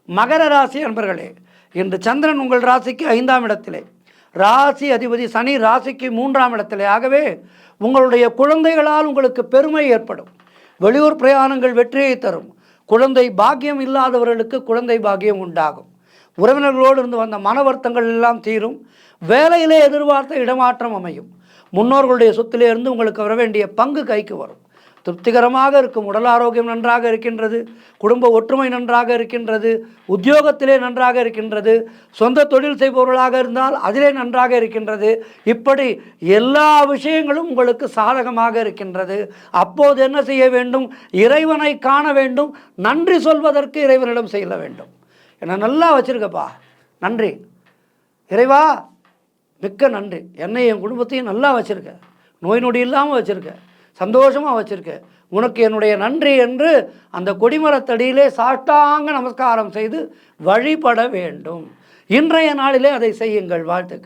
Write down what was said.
மகர ராசி அன்பர்களே, இன்று சந்திரன் உங்கள் ராசிக்கு 5ஆம் இடத்திலே, ராசி அதிபதி சனி ராசிக்கு 3ஆம் இடத்திலே. ஆகவே உங்களுடைய குழந்தைகளால் உங்களுக்கு பெருமை ஏற்படும். வெளியூர் பிரயாணங்கள் வெற்றியை தரும். குழந்தை பாக்கியம் இல்லாதவர்களுக்கு குழந்தை பாக்கியம் உண்டாகும். உறவினர்களோடு இருந்து வந்த மன வருத்தங்கள் எல்லாம் தீரும். வேலையிலே எதிர்பார்த்த இடமாற்றம் அமையும். முன்னோர்களுடைய சொத்திலே இருந்து உங்களுக்கு வர வேண்டிய பங்கு கைக்கு வரும். திருப்திகரமாக இருக்கும். உடல் ஆரோக்கியம் நன்றாக இருக்கின்றது. குடும்ப ஒற்றுமை நன்றாக இருக்கின்றது. உத்தியோகத்திலே நன்றாக இருக்கின்றது. சொந்த தொழில் செய்பவர்களாக இருந்தால் அதிலே நன்றாக இருக்கின்றது. இப்படி எல்லா விஷயங்களும் உங்களுக்கு சாதகமாக இருக்கின்றது. அப்போது என்ன செய்ய வேண்டும்? இறைவனை காண வேண்டும். நன்றி சொல்வதற்கு இறைவனிடம் செய்ய வேண்டும். என்னை நல்லா வச்சுருக்கப்பா, நன்றி இறைவா, மிக்க நன்றி. என்னை என் குடும்பத்தையும் நல்லா வச்சுருக்க, நோய் நொடி இல்லாமல் வச்சுருக்க, சந்தோஷமாக வச்சுருக்க, உனக்கு என்னுடைய நன்றி என்று அந்த கொடிமரத்தடியிலே சாஷ்டாங்க நமஸ்காரம் செய்து வழிபட வேண்டும். இன்றைய நாளிலே அதை செய்யுங்கள். வாழ்த்துக்கள்.